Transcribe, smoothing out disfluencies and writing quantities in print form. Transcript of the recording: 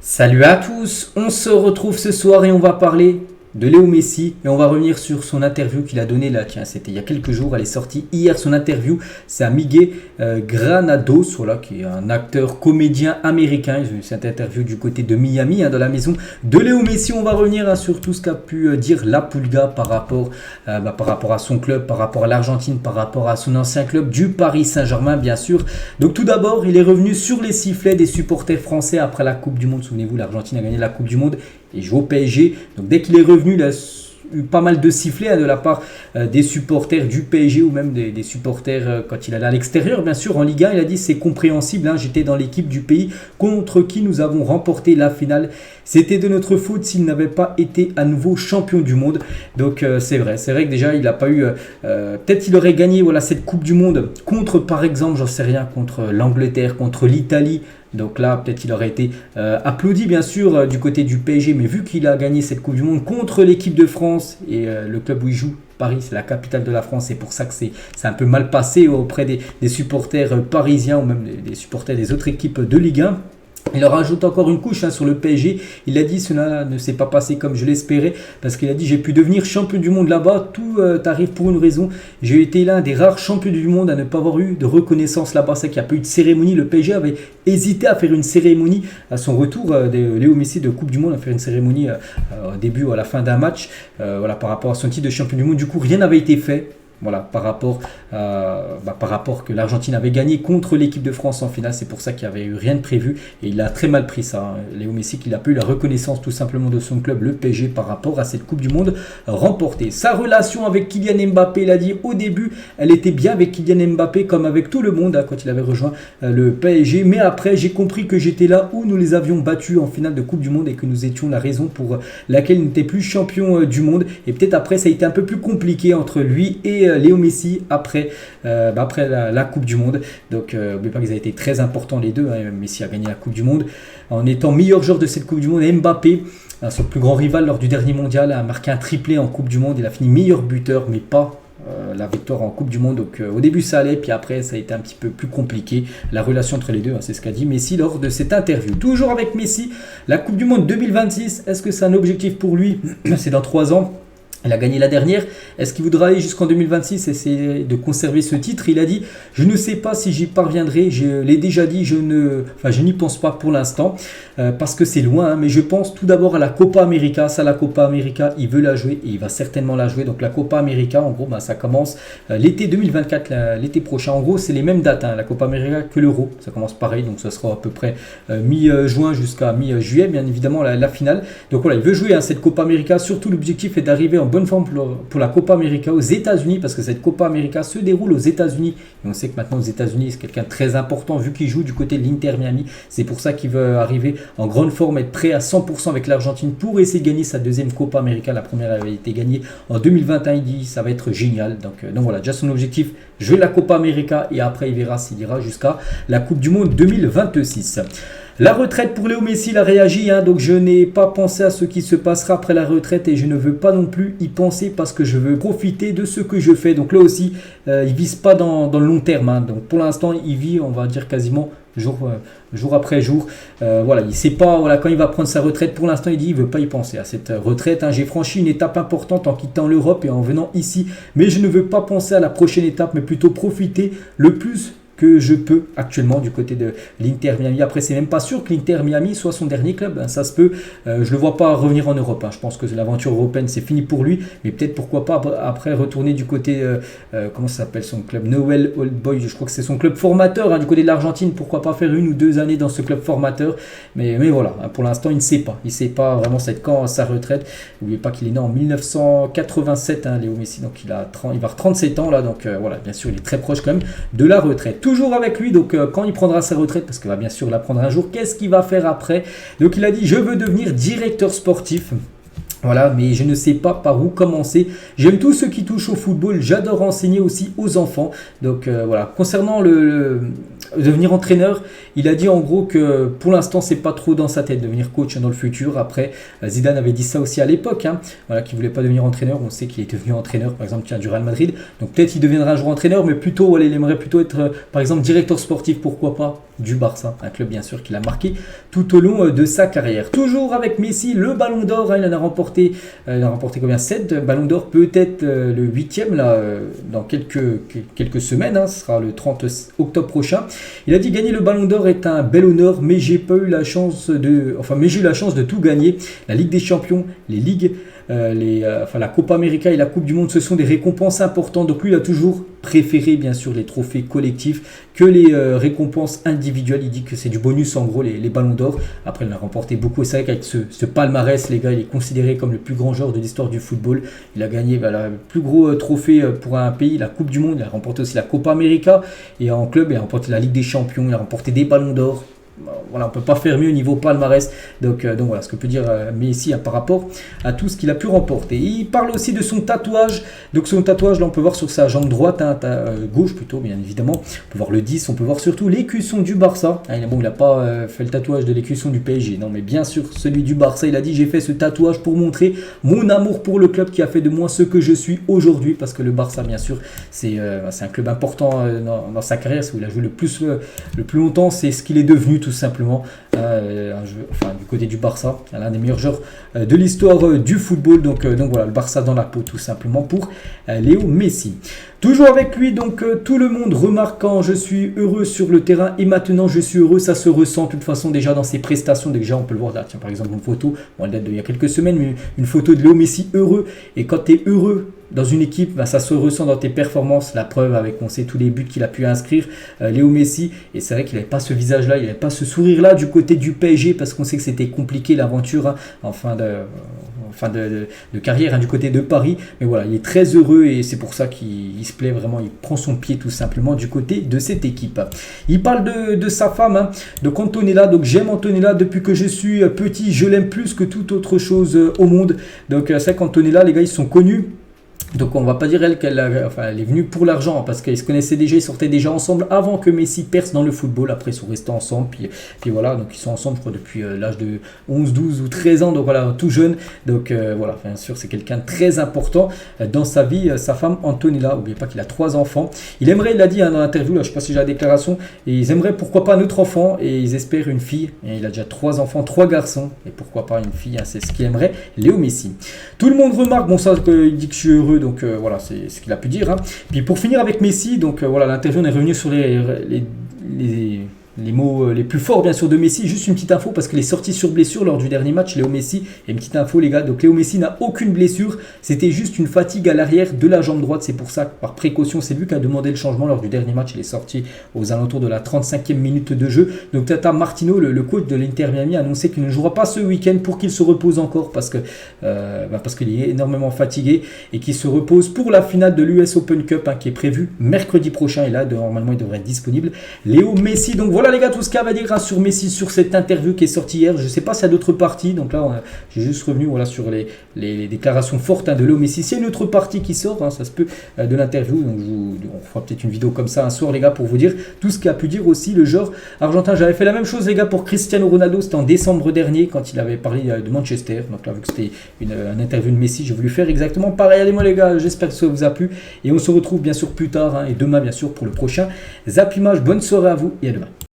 Salut à tous, on se retrouve ce soir et on va parler de Léo Messi et on va revenir sur son interview qu'il a donnée là, tiens c'était il y a quelques jours, elle est sortie hier son interview, c'est à Miguel Granados, voilà, qui est un acteur comédien américain, j'ai eu cette interview du côté de Miami, dans la maison de Léo Messi. On va revenir sur tout ce qu'a pu dire la Pulga par rapport à son club, par rapport à l'Argentine, par rapport à son ancien club du Paris Saint-Germain bien sûr. Donc tout d'abord il est revenu sur les sifflets des supporters français après la Coupe du Monde. Souvenez-vous, l'Argentine a gagné la Coupe du Monde et joue au PSG. Donc dès qu'il est revenu, il a eu pas mal de sifflets de la part des supporters du PSG ou même des supporters quand il allait à l'extérieur. Bien sûr, en Ligue 1, il a dit c'est compréhensible, j'étais dans l'équipe du pays contre qui nous avons remporté la finale. C'était de notre faute s'il n'avait pas été à nouveau champion du monde. Donc c'est vrai que déjà il n'a pas eu... peut-être il aurait gagné cette Coupe du Monde contre par exemple, j'en sais rien, contre l'Angleterre, contre l'Italie. Donc là, peut-être il aurait été applaudi bien sûr du côté du PSG, mais vu qu'il a gagné cette Coupe du Monde contre l'équipe de France et le club où il joue, Paris, c'est la capitale de la France, c'est pour ça que c'est un peu mal passé auprès des supporters parisiens ou même des supporters des autres équipes de Ligue 1. Il en rajoute encore une couche sur le PSG. Il a dit cela ne s'est pas passé comme je l'espérais parce qu'il a dit j'ai pu devenir champion du monde là-bas. Tout arrive pour une raison. J'ai été l'un des rares champions du monde à ne pas avoir eu de reconnaissance là-bas. C'est qu'il n'y a pas eu de cérémonie. Le PSG avait hésité à faire une cérémonie à son retour de Léo Messi de Coupe du Monde, à faire une cérémonie au début ou à la fin d'un match par rapport à son titre de champion du monde. Du coup, rien n'avait été fait. Voilà, par rapport que l'Argentine avait gagné contre l'équipe de France en finale, c'est pour ça qu'il n'y avait eu rien de prévu et il a très mal pris ça. Léo Messi, qu'il n'a pas eu la reconnaissance tout simplement de son club, le PSG, par rapport à cette Coupe du Monde remportée. Sa relation avec Kylian Mbappé, il a dit au début, elle était bien avec Kylian Mbappé comme avec tout le monde quand il avait rejoint le PSG, mais après j'ai compris que j'étais là où nous les avions battus en finale de Coupe du Monde et que nous étions la raison pour laquelle il n'était plus champion du monde. Et peut-être après ça a été un peu plus compliqué entre lui et Léo Messi après la Coupe du Monde. Donc n'oubliez pas qu'ils ont été très importants les deux. Messi a gagné la Coupe du Monde en étant meilleur joueur de cette Coupe du Monde. Et Mbappé, son plus grand rival lors du dernier mondial, a marqué un triplé en Coupe du Monde. Il a fini meilleur buteur, mais pas la victoire en Coupe du Monde. Donc au début ça allait, puis après ça a été un petit peu plus compliqué. La relation entre les deux, c'est ce qu'a dit Messi lors de cette interview. Toujours avec Messi, la Coupe du Monde 2026, est-ce que c'est un objectif pour lui? C'est dans 3 ans. Il a gagné la dernière. Est-ce qu'il voudra aller jusqu'en 2026 et essayer de conserver ce titre? Il a dit « Je ne sais pas si j'y parviendrai. Je l'ai déjà dit, je n'y pense pas pour l'instant parce que c'est loin. Mais je pense tout d'abord à la Copa América. Ça, la Copa América, il veut la jouer et il va certainement la jouer. Donc la Copa América, en gros, ça commence l'été 2024, l'été prochain. En gros, c'est les mêmes dates, la Copa América que l'Euro. Ça commence pareil, donc ça sera à peu près mi-juin jusqu'à mi-juillet, bien évidemment, la finale. Donc voilà, il veut jouer cette Copa América. Surtout, l'objectif est d'arriver en bonne forme pour la Copa América aux États-Unis, parce que cette Copa América se déroule aux États-Unis et on sait que maintenant aux États-Unis c'est quelqu'un de très important vu qu'il joue du côté de l'Inter Miami. C'est pour ça qu'il veut arriver en grande forme, être prêt à 100% avec l'Argentine pour essayer de gagner sa deuxième Copa América. La première avait été gagnée en 2021. Il dit ça va être génial. Donc voilà, déjà son objectif, jouer la Copa América et après il verra s'il ira jusqu'à la Coupe du Monde 2026. La retraite pour Léo Messi, il a réagi, donc je n'ai pas pensé à ce qui se passera après la retraite et je ne veux pas non plus y penser parce que je veux profiter de ce que je fais. Donc là aussi, il vise pas dans le long terme. Donc pour l'instant, il vit, on va dire quasiment jour après jour. Il sait pas quand il va prendre sa retraite. Pour l'instant, il dit il veut pas y penser à cette retraite. J'ai franchi une étape importante en quittant l'Europe et en venant ici, mais je ne veux pas penser à la prochaine étape, mais plutôt profiter le plus que je peux actuellement du côté de l'Inter Miami. Après, c'est même pas sûr que l'Inter Miami soit son dernier club. Ça se peut. Je le vois pas revenir en Europe. Je pense que l'aventure européenne, c'est fini pour lui. Mais peut-être, pourquoi pas, après retourner du côté, comment ça s'appelle son club? Newell's Old Boys. Je crois que c'est son club formateur du côté de l'Argentine. Pourquoi pas faire 1 ou 2 années dans ce club formateur? Mais voilà, pour l'instant, il ne sait pas. Il ne sait pas vraiment quand sa retraite. N'oubliez pas qu'il est né en 1987, Léo Messi. Donc, il va avoir 37 ans là. Donc, voilà, bien sûr, il est très proche quand même de la retraite. Toujours avec lui, donc quand il prendra sa retraite, parce qu'il va bien sûr la prendre un jour, qu'est-ce qu'il va faire après? Donc il a dit je veux devenir directeur sportif. Voilà, mais je ne sais pas par où commencer. J'aime tout ce qui touche au football. J'adore enseigner aussi aux enfants. Donc voilà, concernant devenir entraîneur, il a dit en gros que pour l'instant, c'est pas trop dans sa tête devenir coach dans le futur. Après, Zidane avait dit ça aussi à l'époque, qu'il voulait pas devenir entraîneur. On sait qu'il est devenu entraîneur, par exemple, du Real Madrid. Donc peut-être il deviendra un jour entraîneur, mais plutôt, il aimerait plutôt être, par exemple, directeur sportif, pourquoi pas? du Barça, un club bien sûr qu'il a marqué tout au long de sa carrière. Toujours avec Messi, le Ballon d'Or, hein, il en a remporté combien? 7 Ballons d'Or, peut-être le 8e là, dans quelques semaines, hein, ce sera le 30 octobre prochain. Il a dit gagner le Ballon d'Or est un bel honneur, mais j'ai eu la chance de tout gagner. La Ligue des Champions, les ligues, la Copa América et la Coupe du Monde, ce sont des récompenses importantes. Donc lui, il a toujours préféré bien sûr les trophées collectifs que les récompenses individuelles. Il dit que c'est du bonus en gros les Ballons d'Or. Après, il en a remporté beaucoup. Et c'est vrai qu'avec ce palmarès, les gars, il est considéré comme le plus grand joueur de l'histoire du football. Il a gagné le plus gros trophée pour un pays, la Coupe du Monde. Il a remporté aussi la Copa América. Et en club, il a remporté la Ligue des Champions. Il a remporté des Ballons d'Or. Voilà, on ne peut pas faire mieux au niveau palmarès. Donc voilà ce que peut dire Messi par rapport à tout ce qu'il a pu remporter. Il parle aussi de son tatouage. Donc son tatouage, là on peut voir sur sa jambe droite, hein, gauche plutôt bien évidemment. On peut voir le 10, on peut voir surtout l'écusson du Barça. Hein, il n'a pas fait le tatouage de l'écusson du PSG. Non mais bien sûr celui du Barça. Il a dit j'ai fait ce tatouage pour montrer mon amour pour le club qui a fait de moi ce que je suis aujourd'hui. Parce que le Barça bien sûr c'est un club important dans sa carrière. Où il a joué le plus longtemps, c'est ce qu'il est devenu tout simplement du côté du Barça, l'un des meilleurs joueurs de l'histoire du football. Donc voilà, le Barça dans la peau tout simplement pour Léo Messi. Toujours avec lui, donc tout le monde remarque quand je suis heureux sur le terrain et maintenant je suis heureux, ça se ressent de toute façon déjà dans ses prestations. Déjà on peut le voir là, tiens par exemple une photo, elle date d'il y a quelques semaines, mais une photo de Léo Messi heureux. Et quand tu es heureux dans une équipe, ça se ressent dans tes performances. La preuve avec, on sait tous les buts qu'il a pu inscrire, Léo Messi. Et c'est vrai qu'il n'avait pas ce visage-là, il n'avait pas ce sourire-là du côté du PSG parce qu'on sait que c'était compliqué l'aventure en fin de carrière du côté de Paris. Mais voilà, il est très heureux et c'est pour ça qu'il se plaît vraiment. Il prend son pied tout simplement du côté de cette équipe. Il parle de sa femme, donc Antonella. Donc j'aime Antonella depuis que je suis petit. Je l'aime plus que toute autre chose au monde. Donc c'est vrai qu'Antonella, les gars, ils sont connus. Donc on va pas dire qu'elle est venue pour l'argent parce qu'ils se connaissaient déjà, ils sortaient déjà ensemble avant que Messi perce dans le football. Après ils sont restés ensemble, puis voilà, donc ils sont ensemble je crois depuis l'âge de 11, 12 ou 13 ans, donc voilà, tout jeune. Donc voilà, bien sûr c'est quelqu'un de très important dans sa vie, sa femme Antonella. N'oubliez pas qu'il a 3 enfants. Il l'a dit dans l'interview, là, je sais pas si j'ai la déclaration, et ils aimeraient pourquoi pas un autre enfant et ils espèrent une fille. Et il a déjà 3 enfants, 3 garçons et pourquoi pas une fille, c'est ce qu'il aimerait, Léo Messi. Tout le monde remarque, bon ça il dit que je suis heureux. Donc voilà, c'est ce qu'il a pu dire. Puis pour finir avec Messi, donc voilà, l'interview, on est revenu sur les mots les plus forts bien sûr de Messi. Juste une petite info parce qu'il est sorti sur blessure lors du dernier match, Léo Messi. Et une petite info les gars, donc Léo Messi n'a aucune blessure, c'était juste une fatigue à l'arrière de la jambe droite. C'est pour ça que par précaution c'est lui qui a demandé le changement lors du dernier match. Il est sorti aux alentours de la 35e minute de jeu. Donc Tata Martino, le coach de l'Inter Miami, a annoncé qu'il ne jouera pas ce week-end pour qu'il se repose encore parce qu'il est énormément fatigué et qu'il se repose pour la finale de l'US Open Cup qui est prévue mercredi prochain. Et là normalement il devrait être disponible, Léo Messi. Donc voilà les gars, tout ce qu'il y a à dire sur Messi, sur cette interview qui est sortie hier. Je ne sais pas s'il y a d'autres parties, donc là j'ai juste revenu sur les déclarations fortes de Léo Messi. S'il y a une autre partie qui sort, ça se peut, de l'interview, donc on fera peut-être une vidéo comme ça un soir les gars pour vous dire tout ce qu'a pu dire aussi le joueur argentin. J'avais fait la même chose les gars pour Cristiano Ronaldo, c'était en décembre dernier quand il avait parlé de Manchester. Donc là vu que c'était une interview de Messi, j'ai voulu faire exactement pareil. Allez moi les gars, j'espère que ça vous a plu et on se retrouve bien sûr plus tard et demain bien sûr pour le prochain Zap Image. Bonne soirée à vous et à demain.